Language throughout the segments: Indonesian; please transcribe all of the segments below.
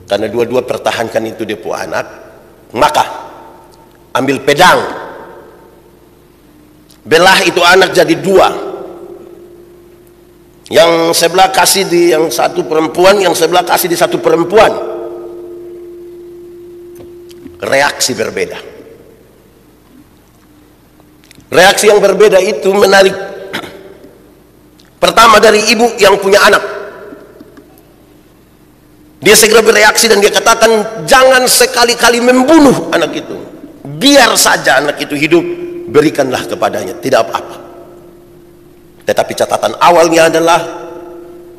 karena dua-dua pertahankan itu dia punya anak, maka ambil pedang, belah itu anak jadi dua. Yang sebelah kasih di yang satu perempuan, yang sebelah kasih di satu perempuan. Reaksi berbeda. Reaksi yang berbeda itu menarik. Pertama dari ibu yang punya anak. Dia segera bereaksi dan dia katakan, jangan sekali-kali membunuh anak itu. Biar saja anak itu hidup, berikanlah kepadanya, tidak apa-apa. Tetapi catatan awalnya adalah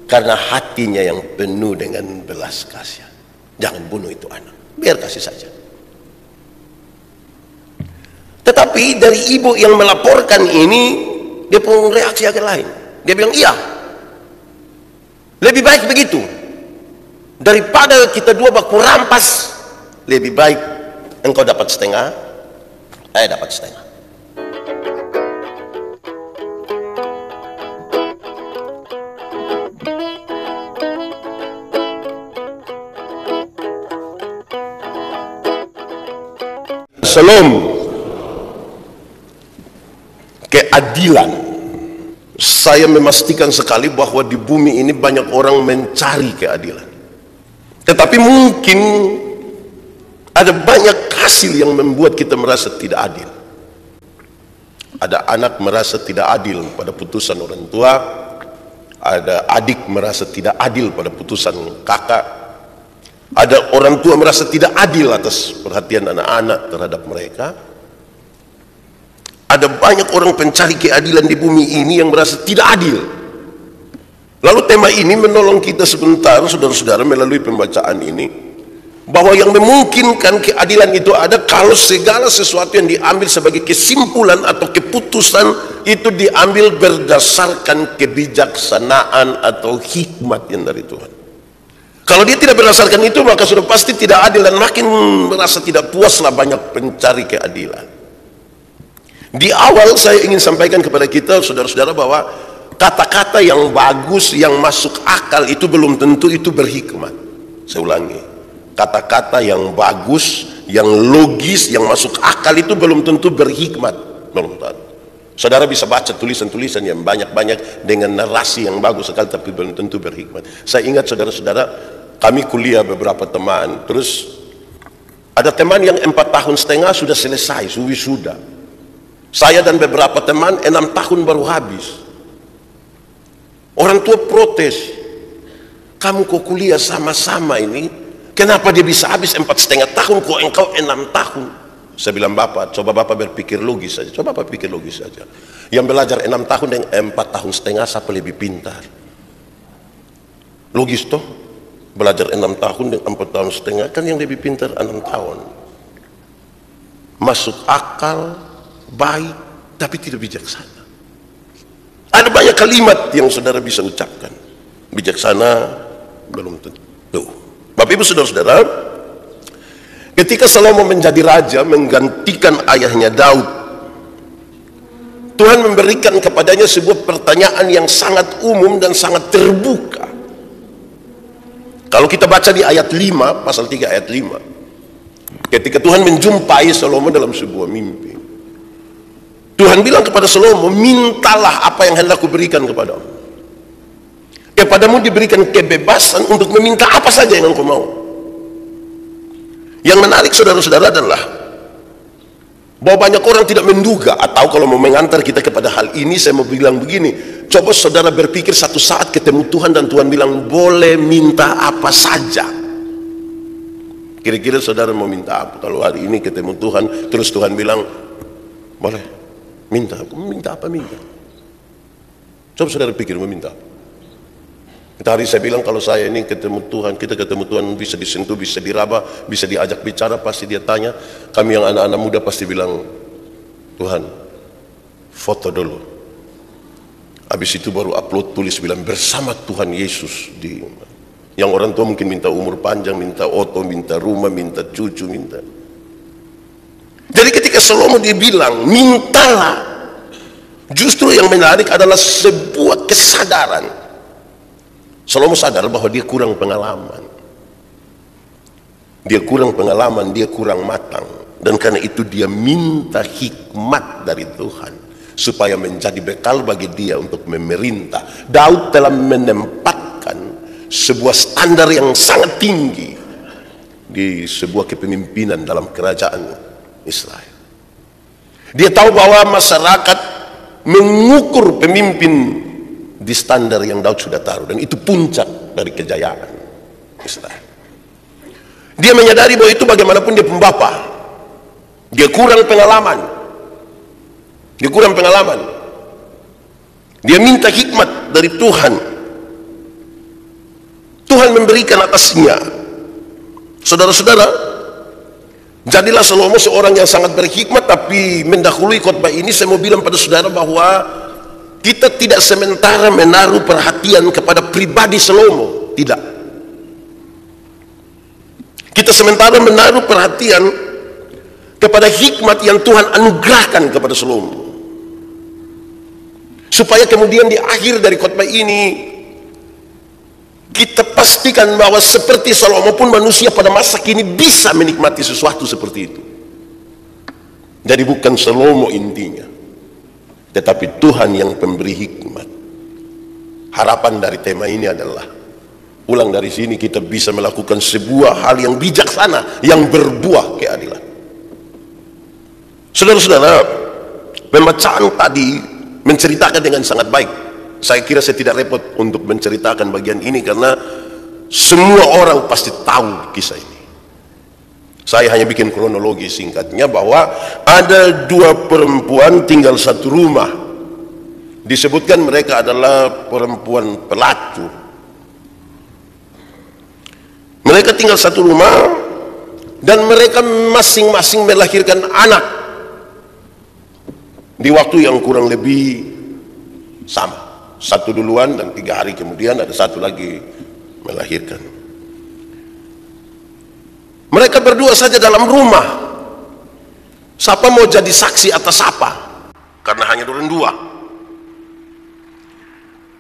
karena hatinya yang penuh dengan belas kasihan. Jangan bunuh itu anak, biar kasih saja. Tetapi dari ibu yang melaporkan ini, dia pun reaksi agak lain. Dia bilang, iya, lebih baik begitu. Daripada kita dua baku rampas, lebih baik engkau dapat setengah, saya dapat setengah. Salam keadilan. Saya memastikan sekali bahwa di bumi ini banyak orang mencari keadilan. Tetapi mungkin ada banyak hasil yang membuat kita merasa tidak adil. Ada anak merasa tidak adil pada putusan orang tua. Ada adik merasa tidak adil pada putusan kakak. Ada orang tua merasa tidak adil atas perhatian anak-anak terhadap mereka. Ada banyak orang pencari keadilan di bumi ini yang merasa tidak adil. Lalu tema ini menolong kita sebentar, saudara-saudara, melalui pembacaan ini, bahwa yang memungkinkan keadilan itu ada kalau segala sesuatu yang diambil sebagai kesimpulan atau keputusan itu diambil berdasarkan kebijaksanaan atau hikmat yang dari Tuhan. Kalau dia tidak berdasarkan itu, maka sudah pasti tidak adil dan makin merasa tidak puaslah banyak pencari keadilan. Di awal saya ingin sampaikan kepada kita, saudara-saudara, bahwa kata-kata yang bagus, yang masuk akal itu belum tentu itu berhikmat. Saya ulangi, kata-kata yang bagus, yang logis, yang masuk akal itu belum tentu berhikmat. Belum tentu. Saudara bisa baca tulisan-tulisan yang banyak-banyak dengan narasi yang bagus sekali, tapi belum tentu berhikmat. Saya ingat, saudara-saudara, kami kuliah beberapa teman, terus ada teman yang 4 tahun setengah sudah selesai, wisuda. Saya dan beberapa teman 6 tahun baru habis. Orang tua protes, kamu kok kuliah sama-sama ini, kenapa dia bisa habis 4,5 tahun, kok engkau 6 tahun? Saya bilang, bapak, coba bapak berpikir logis saja. Coba bapak pikir logis saja. Yang belajar 6 tahun dan 4 tahun setengah, siapa lebih pintar? Logis toh? Belajar 6 tahun dan 4 tahun setengah, kan yang lebih pintar 6 tahun. Masuk akal, baik, tapi tidak bijaksana. Ada banyak kalimat yang saudara bisa ucapkan. Bijaksana belum tentu. Bapak ibu saudara-saudara, ketika Salomo menjadi raja menggantikan ayahnya Daud, Tuhan memberikan kepadanya sebuah pertanyaan yang sangat umum dan sangat terbuka. Kalau kita baca di ayat 5, pasal 3 ayat 5, ketika Tuhan menjumpai Salomo dalam sebuah mimpi, Tuhan bilang kepada Salomo, mintalah apa yang hendak kuberikan kepadamu. Kepadamu diberikan kebebasan untuk meminta apa saja yang engkau mau. Yang menarik, saudara-saudara, adalah bahwa banyak orang tidak menduga, atau kalau mau mengantar kita kepada hal ini, saya mau bilang begini, coba saudara berpikir satu saat ketemu Tuhan dan Tuhan bilang, boleh minta apa saja. Kira-kira saudara mau minta apa? Kalau hari ini ketemu Tuhan, terus Tuhan bilang, boleh minta apa? Minta. Coba saudara pikir, mau minta apa? Tadi saya bilang, kalau saya ini ketemu Tuhan, kita ketemu Tuhan, bisa disentuh, bisa diraba, bisa diajak bicara, pasti dia tanya. Kami yang anak-anak muda pasti bilang, Tuhan, foto dulu. Habis itu baru upload, tulis, bilang bersama Tuhan Yesus. Yang orang tua mungkin minta umur panjang, minta oto, minta rumah, minta cucu, minta. Jadi ketika Salomo dibilang, mintalah, justru yang menarik adalah sebuah kesadaran. Salomo sadar bahwa dia kurang pengalaman. dia kurang pengalaman, dia kurang matang, dan karena itu dia minta hikmat dari Tuhan supaya menjadi bekal bagi dia untuk memerintah. Daud telah menempatkan sebuah standar yang sangat tinggi di sebuah kepemimpinan dalam kerajaan Israel. Dia tahu bahwa masyarakat mengukur pemimpin di standar yang Daud sudah taruh, dan itu puncak dari kejayaan Israel. Dia menyadari bahwa itu bagaimanapun dia pembapa, dia kurang pengalaman, dia minta hikmat dari Tuhan. Tuhan memberikan atasnya. Saudara-saudara, jadilah Salomo seorang yang sangat berhikmat. Tapi mendahului khotbah ini saya mau bilang pada saudara bahwa kita tidak sementara menaruh perhatian kepada pribadi Salomo, tidak. Kita sementara menaruh perhatian kepada hikmat yang Tuhan anugerahkan kepada Salomo, supaya kemudian di akhir dari khotbah ini kita pastikan bahwa seperti Salomo pun manusia pada masa kini bisa menikmati sesuatu seperti itu. Jadi bukan Salomo intinya, tetapi Tuhan yang pemberi hikmat. Harapan dari tema ini adalah, pulang dari sini kita bisa melakukan sebuah hal yang bijaksana, yang berbuah keadilan. Saudara-saudara, pembacaan tadi menceritakan dengan sangat baik. Saya kira saya tidak repot untuk menceritakan bagian ini karena semua orang pasti tahu kisah ini. Saya hanya bikin kronologi singkatnya bahwa ada dua perempuan tinggal satu rumah. Disebutkan mereka adalah perempuan pelacur. Mereka tinggal satu rumah dan mereka masing-masing melahirkan anak di waktu yang kurang lebih sama. Satu duluan dan 3 hari kemudian ada satu lagi melahirkan. Mereka berdua saja dalam rumah. Siapa mau jadi saksi atas siapa? Karena hanya dorang dua.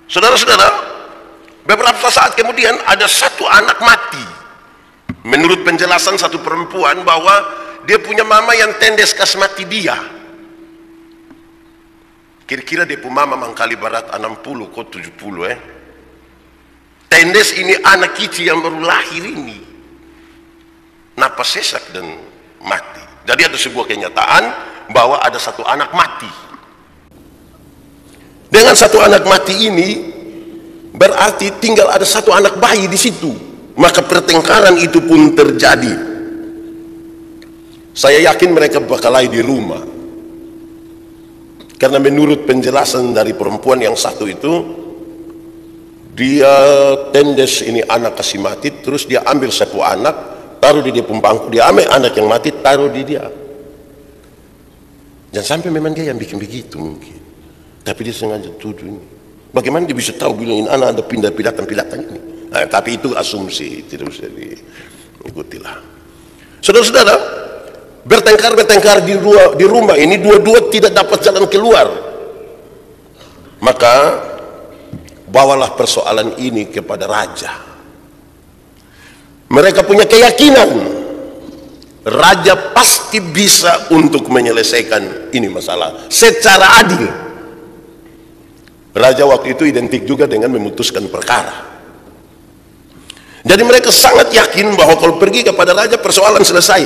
Saudara-saudara, beberapa saat kemudian ada satu anak mati. Menurut penjelasan satu perempuan bahwa dia punya mama yang tendes kas mati dia. Kira-kira dia punya mama mangkali barat 60 kok 70 Tendes ini anak kecil yang baru lahir ini. Napas sesak dan mati. Jadi ada sebuah kenyataan bahwa ada satu anak mati. Dengan satu anak mati ini berarti tinggal ada satu anak bayi di situ. Maka pertengkaran itu pun terjadi. Saya yakin mereka berkelahi di rumah. Karena menurut penjelasan dari perempuan yang satu itu, dia tendes ini anak kasih mati, terus dia ambil satu anak, taruh di dia pembangku, dia ambil anak yang mati, taruh di dia. Jangan sampai memang dia yang bikin begitu mungkin. Tapi dia sengaja tuduh ini. Bagaimana dia bisa tahu bila ini anak ada pindah-pindah ini? Nah, tapi itu asumsi, tidak usah diikutilah. Saudara-saudara, bertengkar di rumah ini dua-dua tidak dapat jalan keluar. Maka bawalah persoalan ini kepada raja. Mereka punya keyakinan raja pasti bisa untuk menyelesaikan ini masalah secara adil. Raja waktu itu identik juga dengan memutuskan perkara. Jadi mereka sangat yakin bahwa kalau pergi kepada raja persoalan selesai.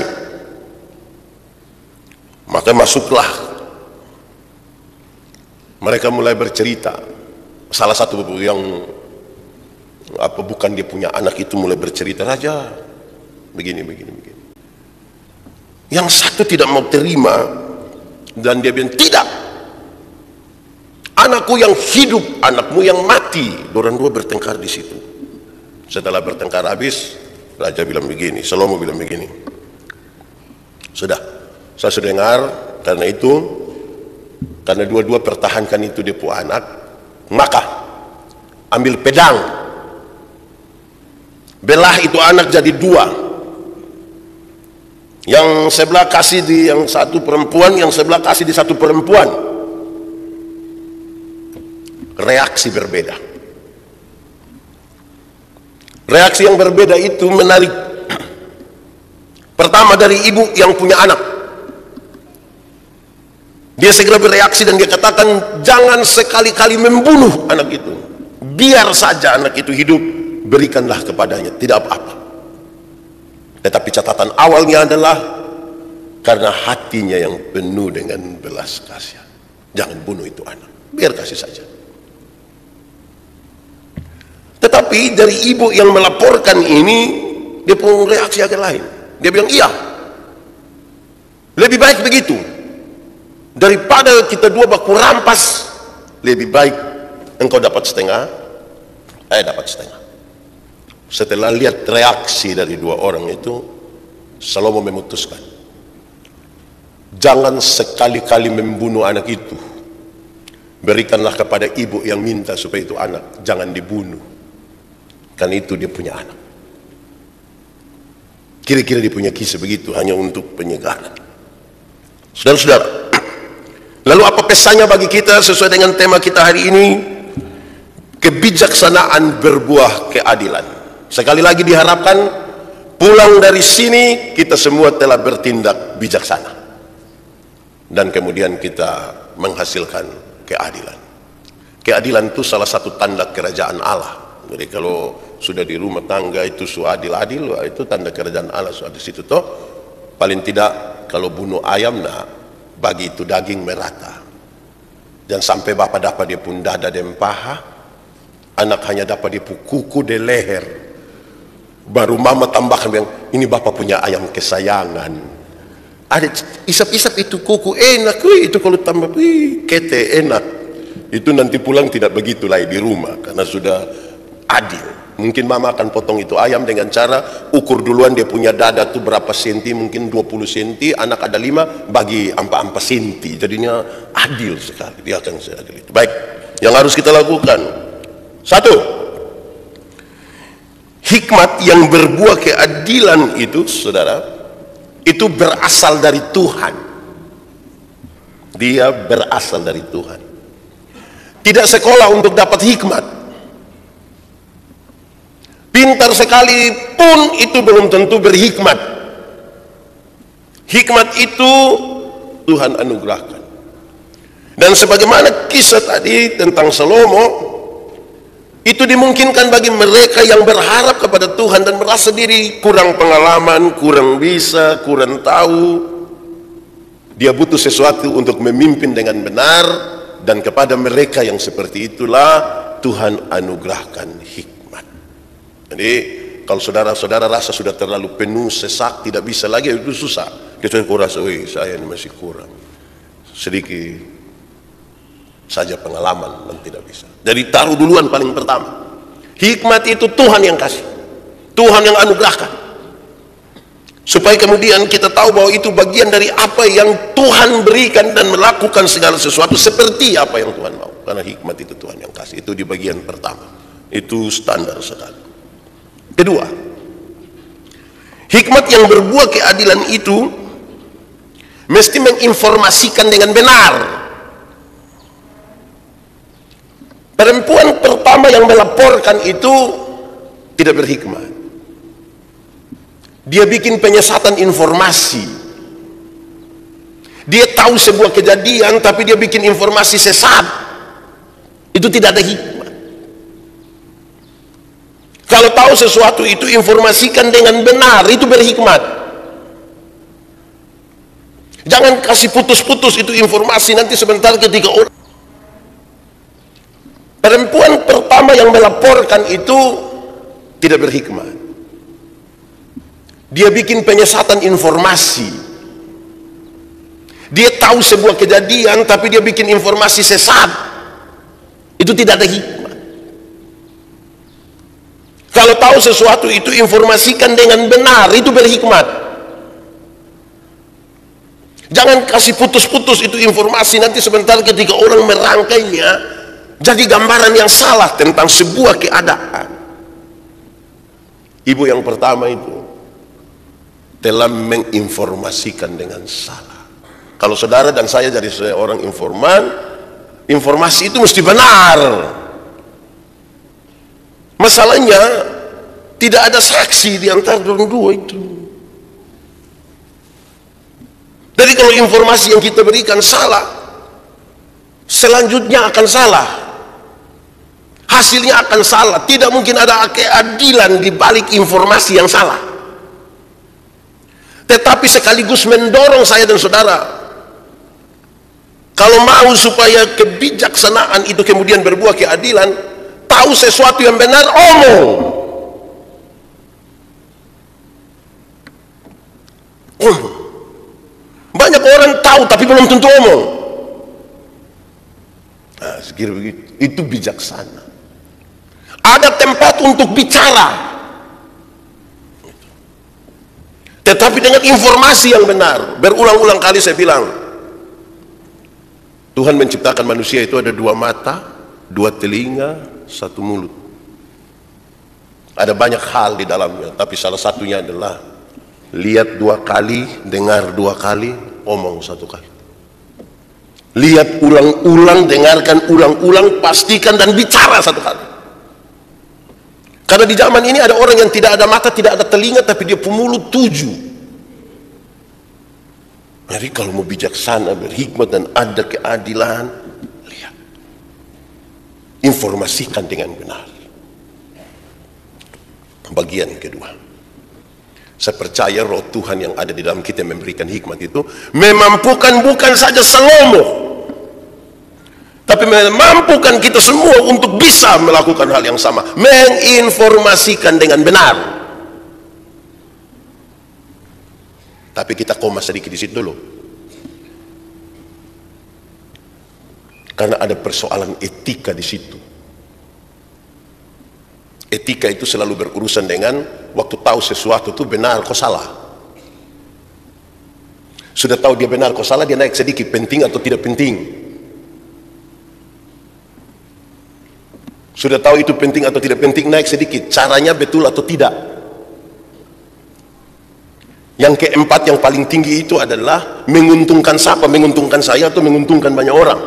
Maka masuklah. Mereka mulai bercerita. Salah satu yang bukan dia punya anak itu mulai bercerita, raja begini. Yang satu tidak mau terima dan dia bilang tidak. Anakku yang hidup, anakmu yang mati. Dorang dua bertengkar di situ. Setelah bertengkar habis, raja bilang begini, Salomo bilang begini. Sudah, saya sudah dengar, karena itu, karena dua-dua pertahankan itu dia punya anak, maka ambil pedang, belah itu anak jadi dua. Yang sebelah kasih di yang satu perempuan, yang sebelah kasih di satu perempuan. Reaksi berbeda. Reaksi yang berbeda itu menarik. Pertama, dari ibu yang punya anak. Dia segera bereaksi dan dia katakan, jangan sekali-kali membunuh anak itu. Biar saja anak itu hidup, berikanlah kepadanya, tidak apa-apa. Tetapi catatan awalnya adalah karena hatinya yang penuh dengan belas kasihan. Jangan bunuh itu anak, biar kasih saja. Tetapi dari ibu yang melaporkan ini, dia pun reaksi agak lain. Dia bilang, iya, lebih baik begitu. Daripada kita dua baku rampas, lebih baik engkau dapat setengah, dapat setengah. Setelah lihat reaksi dari dua orang itu, Salomo memutuskan, jangan sekali-kali membunuh anak itu. Berikanlah kepada ibu yang minta supaya itu anak jangan dibunuh, karena itu dia punya anak. Kira-kira dia punya kisah begitu hanya untuk penyegaran. Saudara-saudara, lalu apa pesannya bagi kita sesuai dengan tema kita hari ini? Kebijaksanaan berbuah keadilan. Sekali lagi diharapkan pulang dari sini kita semua telah bertindak bijaksana, dan kemudian kita menghasilkan keadilan. Keadilan itu salah satu tanda kerajaan Allah. Jadi kalau sudah di rumah tangga itu adil-adil, itu tanda kerajaan Allah di situ toh. Paling tidak kalau bunuh ayam, nah bagi itu daging merata. Dan sampai bapak dapat dia pun dada dan paha, anak hanya dapat dia pun kuku dan leher. Baru mama tambahkan bilang, ini bapak punya ayam kesayangan. Ada isap-isap itu kuku enak, itu kalau tambah kete enak. Itu nanti pulang tidak begitu lagi di rumah karena sudah adil. Mungkin mama akan potong itu ayam dengan cara ukur duluan dia punya dada tuh berapa senti, mungkin 20 senti, anak ada 5, bagi 4 senti. Jadinya adil sekali, dia akan seadil itu. Baik, yang harus kita lakukan, satu, hikmat yang berbuah keadilan itu, saudara, itu berasal dari Tuhan. Dia berasal dari Tuhan. Tidak sekolah untuk dapat hikmat. Pintar sekalipun itu belum tentu berhikmat. Hikmat itu Tuhan anugerahkan. Dan sebagaimana kisah tadi tentang Salomo, itu dimungkinkan bagi mereka yang berharap kepada Tuhan dan merasa diri kurang pengalaman, kurang bisa, kurang tahu. Dia butuh sesuatu untuk memimpin dengan benar, dan kepada mereka yang seperti itulah Tuhan anugerahkan hikmat. Jadi kalau saudara-saudara rasa sudah terlalu penuh, sesak, tidak bisa lagi, itu susah. Kecuali kau rasa, saya ini masih kurang sedikit saja pengalaman, dan tidak bisa. Jadi taruh duluan paling pertama. Hikmat itu Tuhan yang kasih, Tuhan yang anugerahkan, supaya kemudian kita tahu bahwa itu bagian dari apa yang Tuhan berikan dan melakukan segala sesuatu seperti apa yang Tuhan mau. Karena hikmat itu Tuhan yang kasih. Itu di bagian pertama. Itu standar sekali. Kedua, hikmat yang berbuah keadilan itu mesti menginformasikan dengan benar. Perempuan pertama yang melaporkan itu tidak berhikmat. Dia bikin penyesatan informasi. Dia tahu sebuah kejadian tapi dia bikin informasi sesat. Itu tidak ada hikmat. Kalau tahu sesuatu itu informasikan dengan benar, itu berhikmat. Jangan kasih putus-putus itu informasi, nanti sebentar ketika orang. Perempuan pertama yang melaporkan itu tidak berhikmat. Dia bikin penyesatan informasi. Dia tahu sebuah kejadian tapi dia bikin informasi sesat. Itu tidak ada hikmat. Kalau tahu sesuatu itu informasikan dengan benar, itu berhikmat. Jangan kasih putus-putus itu informasi, nanti sebentar ketika orang merangkainya jadi gambaran yang salah tentang sebuah keadaan. Ibu yang pertama itu telah menginformasikan dengan salah. Kalau saudara dan saya jadi seorang informan, informasi itu mesti benar. Masalahnya tidak ada saksi di antara dua itu. Jadi kalau informasi yang kita berikan salah, selanjutnya akan salah, hasilnya akan salah. Tidak mungkin ada keadilan di balik informasi yang salah. Tetapi sekaligus mendorong saya dan saudara, kalau mau supaya kebijaksanaan itu kemudian berbuah keadilan, tahu sesuatu yang benar, omong. Banyak orang tahu tapi belum tentu omong. Nah, sekira begitu. Itu bijaksana. Ada tempat untuk bicara, tetapi dengan informasi yang benar. Berulang-ulang kali saya bilang, Tuhan menciptakan manusia itu ada 2 mata, 2 telinga, 1 mulut. Ada banyak hal di dalamnya, tapi salah satunya adalah lihat 2 kali, dengar 2 kali, omong 1 kali. Lihat ulang-ulang, dengarkan ulang-ulang, pastikan dan bicara 1 kali. Karena di zaman ini ada orang yang tidak ada mata, tidak ada telinga, tapi dia pemulut 7. Jadi kalau mau bijaksana, berhikmat dan ada keadilan, lihat, informasikan dengan benar. Bagian kedua, saya percaya roh Tuhan yang ada di dalam kita memberikan hikmat itu memampukan bukan saja Salomo, tapi memampukan kita semua untuk bisa melakukan hal yang sama, menginformasikan dengan benar. Tapi kita koma sedikit di situ dulu, karena ada persoalan etika di situ. Etika itu selalu berurusan dengan waktu tahu sesuatu itu benar kok salah. Sudah tahu dia benar kok salah, dia naik sedikit, penting atau tidak penting. Sudah tahu itu penting atau tidak penting, naik sedikit, caranya betul atau tidak. Yang keempat yang paling tinggi itu adalah menguntungkan siapa, menguntungkan saya atau menguntungkan banyak orang.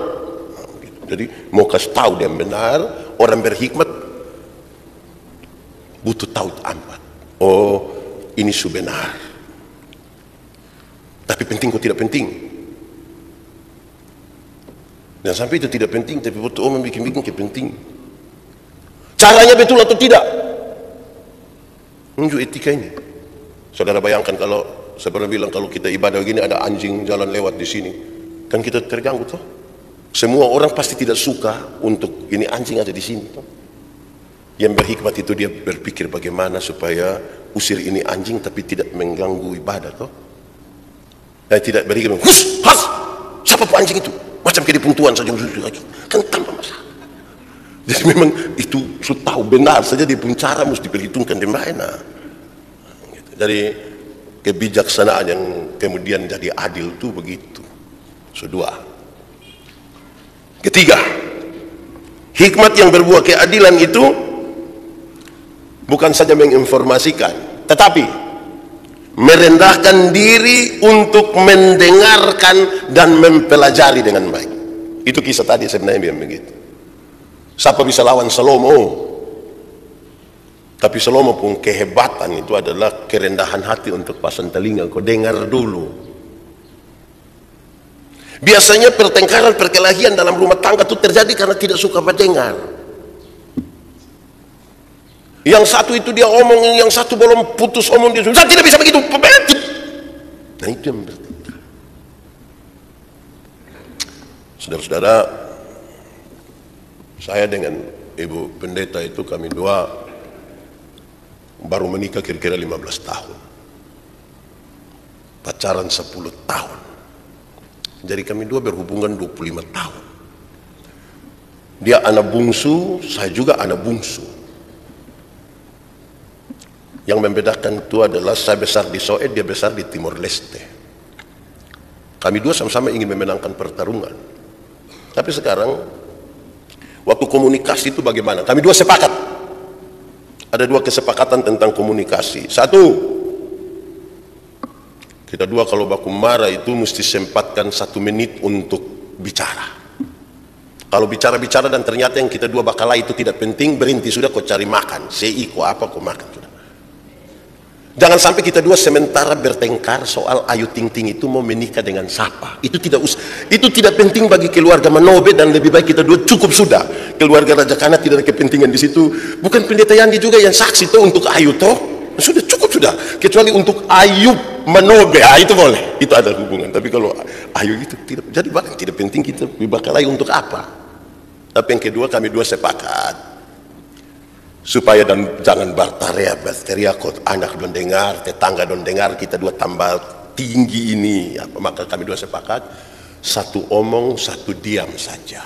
Jadi mau kasih tahu dia benar, orang berhikmat butuh tahu amat. Oh, ini benar. Tapi penting kok tidak penting. Dan sampai itu tidak penting, tapi butuh orang bikin-bikin kepenting. Caranya betul atau tidak? Menunjuk etika ini. Saudara bayangkan kalau saya pernah bilang kalau kita ibadah begini ada anjing jalan lewat di sini, kan kita terganggu toh. Semua orang pasti tidak suka untuk ini anjing ada di sini toh. Yang berhikmat itu dia berpikir bagaimana supaya usir ini anjing tapi tidak mengganggu ibadah toh. Dan tidak berhikmat, hus, has, siapa pun anjing itu? Macam kedipuntuan saja lagi, kan tanpa masalah. Jadi memang itu sudah tahu benar saja dia pun cara mesti diperhitungkan di mana. Jadi kebijaksanaan yang kemudian jadi adil itu begitu. Kedua. Ketiga, hikmat yang berbuah keadilan itu bukan saja menginformasikan, tetapi merendahkan diri untuk mendengarkan dan mempelajari dengan baik. Itu kisah tadi sebenarnya begitu. Siapa bisa lawan Salomo? Tapi Salomo pun kehebatan itu adalah kerendahan hati untuk pasang telinga. Kau dengar dulu. Biasanya pertengkaran, perkelahian dalam rumah tangga itu terjadi karena tidak suka mendengar. Yang satu itu dia omong, yang satu belum putus omong, dia saya tidak bisa begitu. Nah itu yang bertengkar. Saudara-saudara, saya dengan Ibu Pendeta itu kami dua baru menikah kira-kira 15 tahun. Pacaran 10 tahun. Jadi kami dua berhubungan 25 tahun. Dia anak bungsu, saya juga anak bungsu. Yang membedakan itu adalah saya besar di Soed, dia besar di Timor Leste. Kami dua sama-sama ingin memenangkan pertarungan. Tapi sekarang waktu komunikasi itu bagaimana? Kami dua sepakat. Ada dua kesepakatan tentang komunikasi. Satu, kita dua kalau baku marah itu mesti sempatkan 1 menit untuk bicara. Kalau bicara-bicara dan ternyata yang kita dua bakal itu tidak penting, berhenti sudah, kau cari makan. Sei kau apa kau makan sudah. Jangan sampai kita dua sementara bertengkar soal Ayu Ting Ting itu mau menikah dengan siapa. Itu tidak penting bagi keluarga Manobe, dan lebih baik kita dua cukup sudah. Keluarga Raja Kana tidak ada kepentingan di situ. Bukan Pendeta Yandi juga yang saksi toh untuk Ayu toh. Sudah cukup sudah. Kecuali untuk Ayu Manobe, itu boleh. Itu ada hubungan. Tapi kalau Ayu itu tidak. Jadi bahkan tidak penting kita bakal Ayu untuk apa. Tapi yang kedua, kami dua sepakat supaya dan jangan bakteria kot anak don dengar, tetangga don dengar, kita dua tambah tinggi ini, maka kami dua sepakat satu omong satu diam saja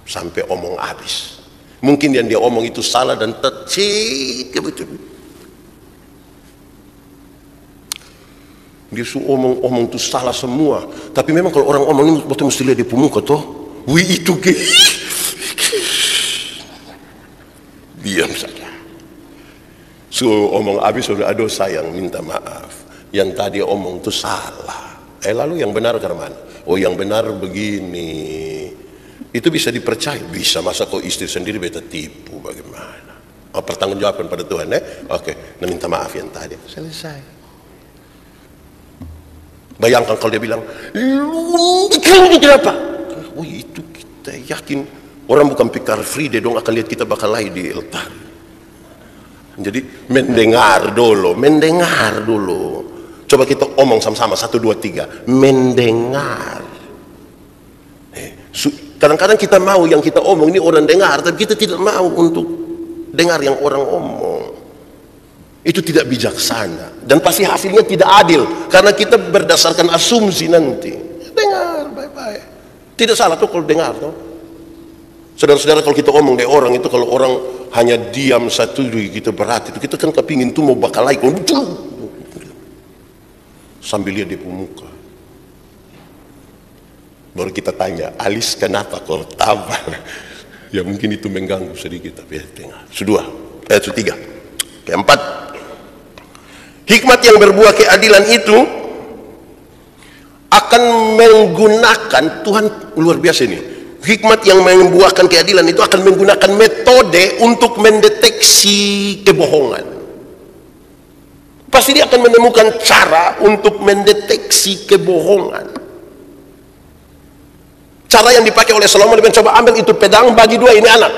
sampai omong habis. Mungkin yang dia omong itu salah dan betul. Dia omong itu salah semua, tapi memang kalau orang omong ini betul mesti lihat di pemuka toh, itu diam saja. So omong habis sudah, aduh sayang minta maaf, yang tadi omong itu salah. Lalu yang benar ke mana? Oh yang benar begini. Itu bisa dipercaya? Bisa. Masa kau istri sendiri beta tipu bagaimana? Pertanggungjawaban pada Tuhan Oke, minta maaf yang tadi, selesai. Bayangkan kalau dia bilang kenapa? Oh itu kita yakin orang bukan pikar free, dia dong akan lihat kita bakal lain di altar. Jadi mendengar dulu. Coba kita omong sama-sama 1, 2, 3. Mendengar. Kadang-kadang kita mau yang kita omong ini orang dengar, tapi kita tidak mau untuk dengar yang orang omong. Itu tidak bijaksana dan pasti hasilnya tidak adil karena kita berdasarkan asumsi nanti. Dengar baik-baik. Tidak salah tuh kalau dengar tuh. Saudara-saudara, kalau kita omong dari orang itu, kalau orang hanya diam satu, kita berat itu, kita kan kepingin tuh mau bakal lain sambil lihat di muka. Baru kita tanya, alis kenapa kau tabah? Ya mungkin itu mengganggu sedikit, tapi tengah. Tiga. Keempat, hikmat yang berbuah keadilan itu akan menggunakan, Tuhan luar biasa ini. Hikmat yang membuahkan keadilan itu akan menggunakan metode untuk mendeteksi kebohongan. Pasti dia akan menemukan cara untuk mendeteksi kebohongan. Cara yang dipakai oleh Salomo, dia coba ambil itu pedang, bagi dua, ini anak.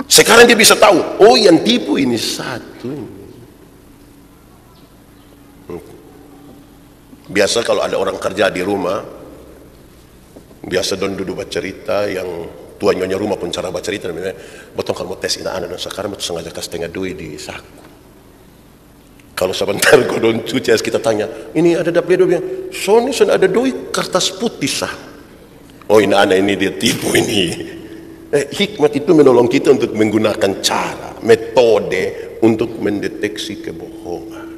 Sekarang dia bisa tahu, oh yang tipu ini satu. Biasa kalau ada orang kerja di rumah, biasa don duduk bercerita, yang tua nyonya rumah pun cara bercerita, betul kalau mau tes ina anak dan sekarang betul sengaja kasih setengah duit di saku. Kalau sebentar kau don cuci, kita tanya, ini ada dapet dia bilang, Sony ada duit kertas putih sah. Oh ini anak ini dia tipu ini. Hikmat itu menolong kita untuk menggunakan cara, metode untuk mendeteksi kebohongan.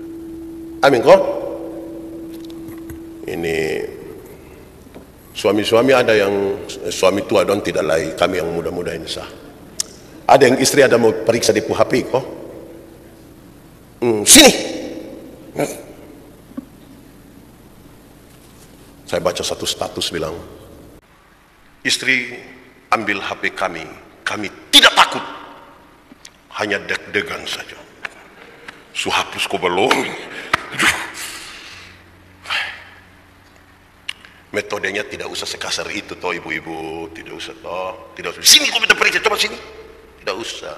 Amin kok. Ini suami-suami ada yang suami tua don tidak lagi, kami yang muda-muda ini sah. Ada yang istri ada mau periksa di HP kok. Sini. Saya baca satu status bilang, istri ambil HP kami tidak takut, hanya deg-degan saja. Hapus kok belum. Metodenya tidak usah sekasar itu toh ibu-ibu, tidak usah toh, tidak usah. Sini kau minta periksa, coba sini. Tidak usah.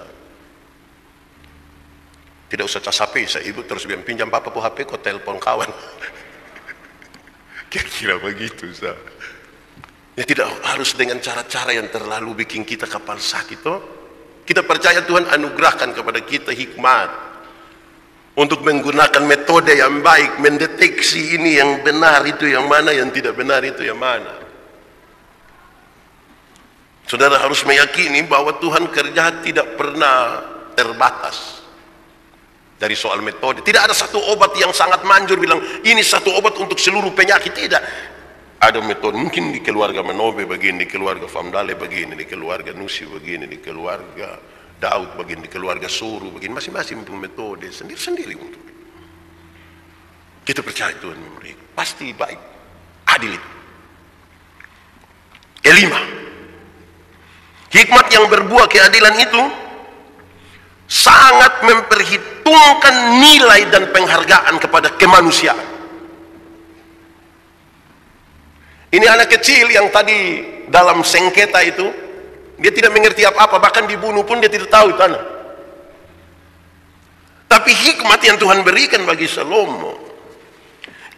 Tidak usah cas HP, saya ibu terus bilang pinjam papa po HP, kau telepon kawan. Kira-kira begitu sah. Ya tidak harus dengan cara-cara yang terlalu bikin kita kapal sakit toh. Kita percaya Tuhan anugerahkan kepada kita hikmat untuk menggunakan metode yang baik, mendeteksi ini yang benar itu yang mana, yang tidak benar itu yang mana. Saudara harus meyakini bahwa Tuhan kerja tidak pernah terbatas. Dari soal metode, tidak ada satu obat yang sangat manjur bilang ini satu obat untuk seluruh penyakit, tidak. Ada metode, mungkin di keluarga Manobe begini, di keluarga Famdale begini, di keluarga Nusi begini, di keluarga Daud begini, di keluarga Suru begini, masing-masing punya metode sendiri-sendiri untuk kita percaya Tuhan memberi, pasti baik, adil itu. Kelima, hikmat yang berbuah keadilan itu sangat memperhitungkan nilai dan penghargaan kepada kemanusiaan. Ini anak kecil yang tadi dalam sengketa itu, dia tidak mengerti apa-apa, bahkan dibunuh pun dia tidak tahu itu anak. Tapi hikmat yang Tuhan berikan bagi Salomo,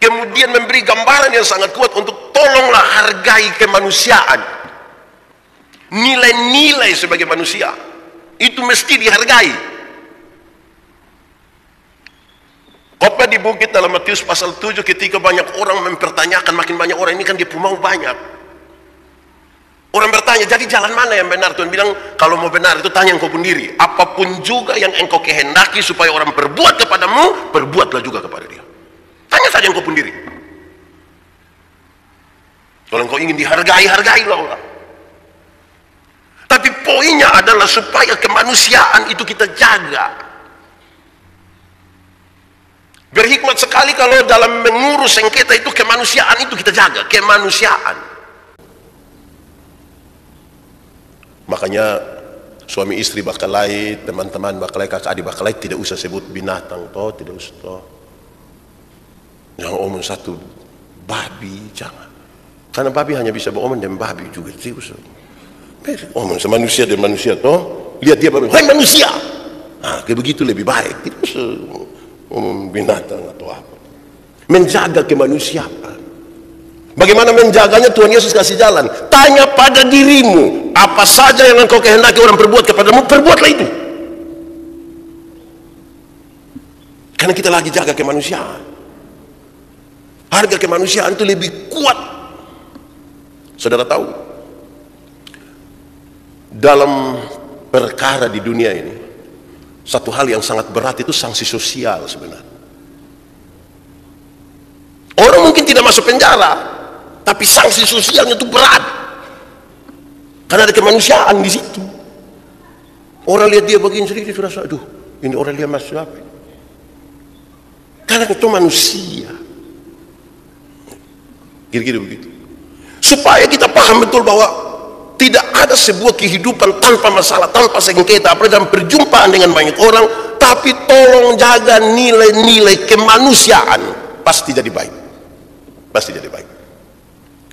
kemudian memberi gambaran yang sangat kuat untuk tolonglah hargai kemanusiaan. Nilai-nilai sebagai manusia itu mesti dihargai. Khotbah di bukit dalam Matius pasal 7, ketika banyak orang mempertanyakan, makin banyak orang, ini kan dia mau banyak. Orang bertanya, jadi jalan mana yang benar? Tuhan bilang, kalau mau benar itu tanya engkau sendiri. Apapun juga yang engkau kehendaki supaya orang berbuat kepadamu, berbuatlah juga kepada dia. Tanya saja engkau sendiri. Kalau engkau ingin dihargai, hargailah orang. Tapi poinnya adalah supaya kemanusiaan itu kita jaga. Berhikmat sekali kalau dalam mengurus sengketa itu, kemanusiaan itu kita jaga. Kemanusiaan. Makanya suami istri bakalai, teman-teman bakalai, kakak adik bakalai, tidak usah sebut binatang toh, tidak usah toh. Jangan omong satu babi, jangan. Karena babi hanya bisa beromong dan babi juga tidak usah. Omong semanusia dan manusia toh, lihat dia babi, hai manusia. Nah, kayak begitu lebih baik. Tidak usah omong binatang atau apa. Menjaga kemanusiaan. Bagaimana menjaganya? Tuhan Yesus kasih jalan. Tanya pada dirimu, apa saja yang engkau kehendaki orang berbuat kepadamu, perbuatlah itu. Karena kita lagi jaga kemanusiaan. Harga kemanusiaan itu lebih kuat. Saudara tahu, dalam perkara di dunia ini, satu hal yang sangat berat itu sanksi sosial sebenarnya. Orang mungkin tidak masuk penjara, tapi sanksi sosialnya itu berat. Karena ada kemanusiaan di situ. Orang lihat dia begini sedikit sudah, aduh, ini orang lihat masuk apa? Karena itu manusia. Kira-kira begitu. Supaya kita paham betul bahwa tidak ada sebuah kehidupan tanpa masalah, tanpa sengketa, apalagi dalam perjumpaan dengan banyak orang. Tapi tolong jaga nilai-nilai kemanusiaan, pasti jadi baik. Pasti jadi baik.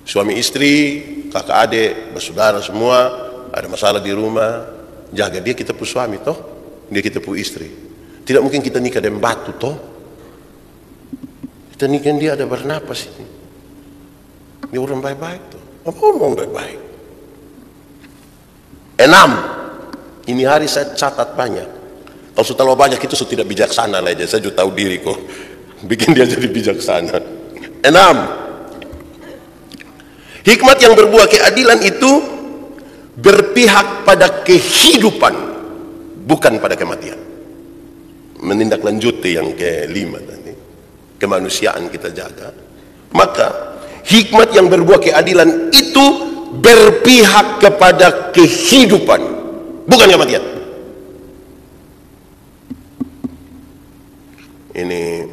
Suami istri, kakak adik, bersaudara semua, ada masalah di rumah, jaga dia, kita pu suami toh, dia kita pu istri. Tidak mungkin kita nikah dengan batu toh. Kita nikah dia ada bernapas ini. Dia orang baik-baik toh. Apa orang baik-baik? 6. Ini hari saya catat banyak. Kalau sudah terlalu banyak itu sudah tidak bijaksana aja. Saya juga tahu diri kok. Bikin dia jadi bijaksana. 6. Hikmat yang berbuah keadilan itu berpihak pada kehidupan, bukan pada kematian. Menindaklanjuti yang ke-5 tadi, kemanusiaan kita jaga. Maka hikmat yang berbuah keadilan itu berpihak kepada kehidupan, bukan kematian. Ini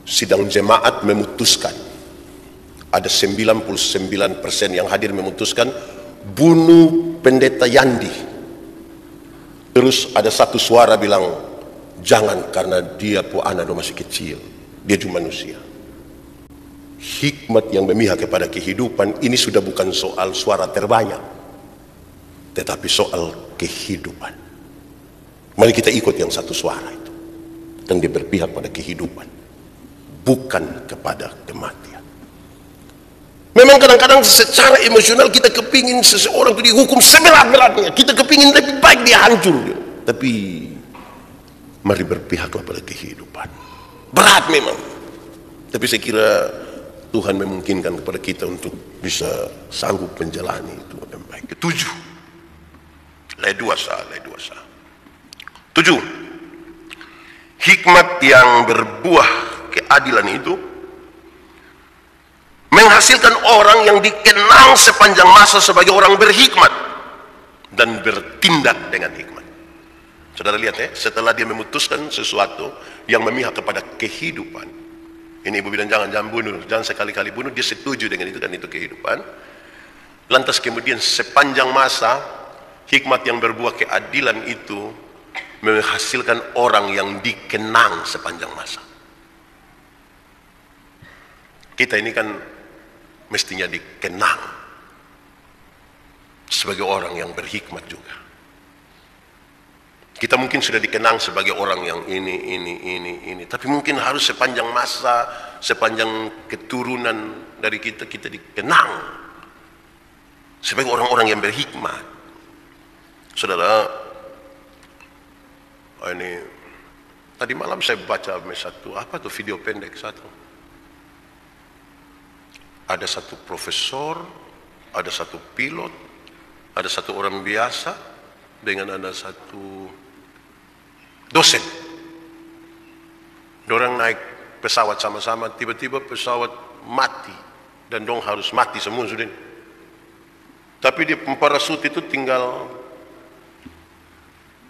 sidang jemaat memutuskan, ada 99% yang hadir memutuskan bunuh pendeta Yandi. Terus ada satu suara bilang, jangan, karena dia pu anak masih kecil, dia cuma manusia. Hikmat yang memihak kepada kehidupan ini sudah bukan soal suara terbanyak, tetapi soal kehidupan. Mari kita ikut yang satu suara itu, dan dia berpihak pada kehidupan, bukan kepada kematian. Memang kadang-kadang secara emosional kita kepingin seseorang itu dihukum seberat-beratnya, kita kepingin lebih baik dia hancur. Tapi mari berpihaklah pada kehidupan. Berat memang, tapi saya kira Tuhan memungkinkan kepada kita untuk bisa sanggup menjalani itu dengan baik. 7. Lay 2 sa. 7. Hikmat yang berbuah keadilan itu menghasilkan orang yang dikenang sepanjang masa sebagai orang berhikmat dan bertindak dengan hikmat. Saudara lihat ya, setelah dia memutuskan sesuatu yang memihak kepada kehidupan, ini ibu bilang jangan bunuh, jangan sekali-kali bunuh, dia setuju dengan itu dan itu kehidupan. Lantas kemudian sepanjang masa hikmat yang berbuah keadilan itu menghasilkan orang yang dikenang sepanjang masa. Kita ini kan mestinya dikenang sebagai orang yang berhikmat juga. Kita mungkin sudah dikenang sebagai orang yang ini, tapi mungkin harus sepanjang masa, sepanjang keturunan dari kita dikenang sebagai orang-orang yang berhikmat. Saudara, ini tadi malam saya baca satu video pendek satu. Ada satu profesor, ada satu pilot, ada satu orang biasa, dengan ada satu dosen. Dorang naik pesawat sama-sama, tiba-tiba pesawat mati, dan dong harus mati semua sudah. Tapi di parasut itu tinggal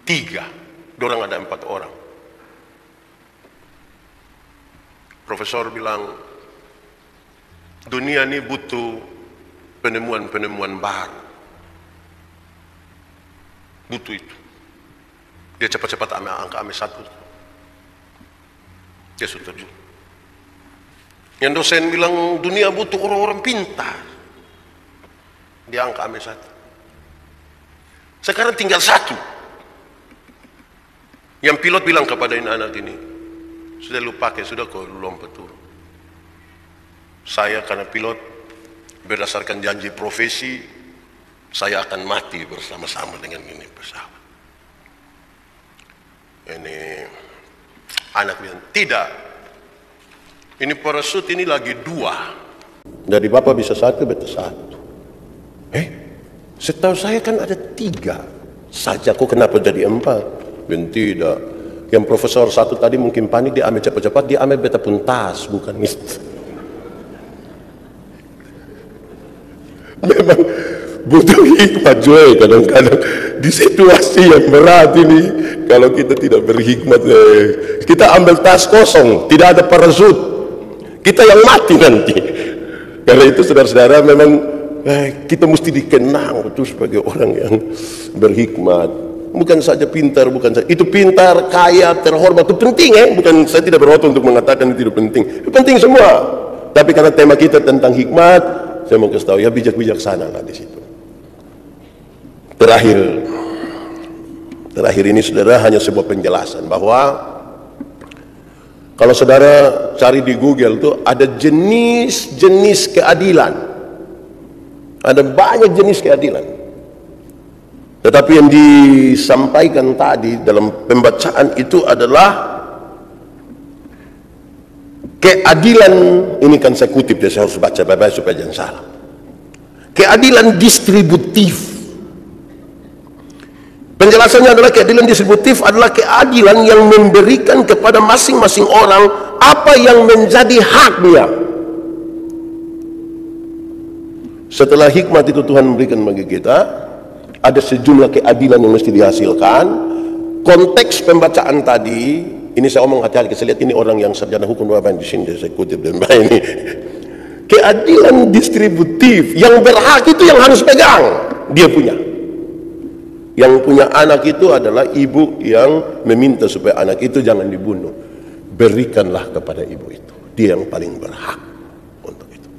3, dorang ada 4 orang. Profesor bilang, dunia ini butuh penemuan-penemuan baru. Butuh itu. Dia cepat-cepat ambil 1. Dia setuju. Yang dosen bilang dunia butuh orang-orang pintar. Dia ambil 1. Sekarang tinggal 1. Yang pilot bilang kepada anak ini, sudah lu pakai, sudah kau lompat turun. Saya karena pilot, berdasarkan janji profesi, saya akan mati bersama-sama dengan ini pesawat. Ini anak bilang, tidak. Ini parasut ini lagi 2. Dari bapak bisa 1, beta 1. Setahu saya kan ada 3 saja, kok kenapa jadi 4? Dan tidak. Yang profesor 1 tadi mungkin panik, dia ambil cepat-cepat, dia ambil beta pun tas, bukan itu. Memang butuh hikmat juga kadang-kadang di situasi yang berat ini. Kalau kita tidak berhikmat, kita ambil tas kosong, tidak ada parasut, kita yang mati nanti. Karena itu saudara-saudara, memang kita mesti dikenang betul sebagai orang yang berhikmat. Bukan saja pintar, bukan saja itu pintar, kaya, terhormat itu penting, bukan, saya tidak berwaktu untuk mengatakan itu tidak penting. Itu penting semua. Tapi karena tema kita tentang hikmat, saya mau kasih tahu, ya bijak-bijaksana lah di situ. Terakhir ini saudara, hanya sebuah penjelasan bahwa kalau saudara cari di Google tuh ada jenis-jenis keadilan. Ada banyak jenis keadilan. Tetapi yang disampaikan tadi dalam pembacaan itu adalah keadilan, ini kan saya kutip, saya harus baca baik-baik supaya jangan salah. Keadilan distributif. Penjelasannya adalah keadilan distributif adalah keadilan yang memberikan kepada masing-masing orang apa yang menjadi haknya. Setelah hikmat itu Tuhan memberikan bagi kita, ada sejumlah keadilan yang mesti dihasilkan. Konteks pembacaan tadi, ini saya omong hati-hati, saya lihat ini orang yang sarjana hukum apa di sini, saya kutip dan baik ini. Keadilan distributif, yang berhak itu yang harus pegang, dia punya. Yang punya anak itu adalah ibu yang meminta supaya anak itu jangan dibunuh. Berikanlah kepada ibu itu, dia yang paling berhak untuk itu.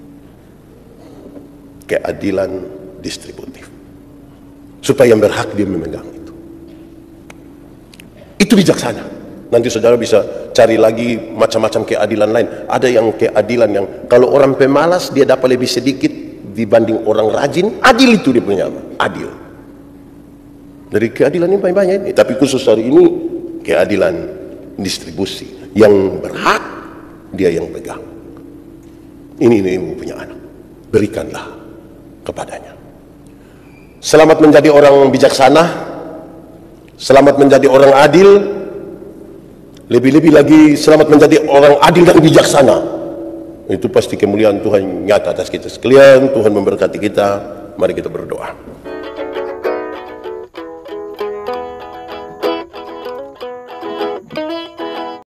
Keadilan distributif, supaya yang berhak dia memegang itu. Itu bijaksana. Nanti saudara bisa cari lagi macam-macam keadilan lain. Ada yang keadilan yang kalau orang pemalas dia dapat lebih sedikit dibanding orang rajin, adil itu dia punya, adil. Dari keadilan ini banyak-banyak ini, tapi khusus hari ini keadilan distribusi, yang berhak dia yang pegang. Ini ibu punya anak, berikanlah kepadanya. Selamat menjadi orang bijaksana, selamat menjadi orang adil, lebih-lebih lagi selamat menjadi orang adil dan bijaksana. Itu pasti kemuliaan Tuhan nyata atas kita sekalian. Tuhan memberkati kita. Mari kita berdoa.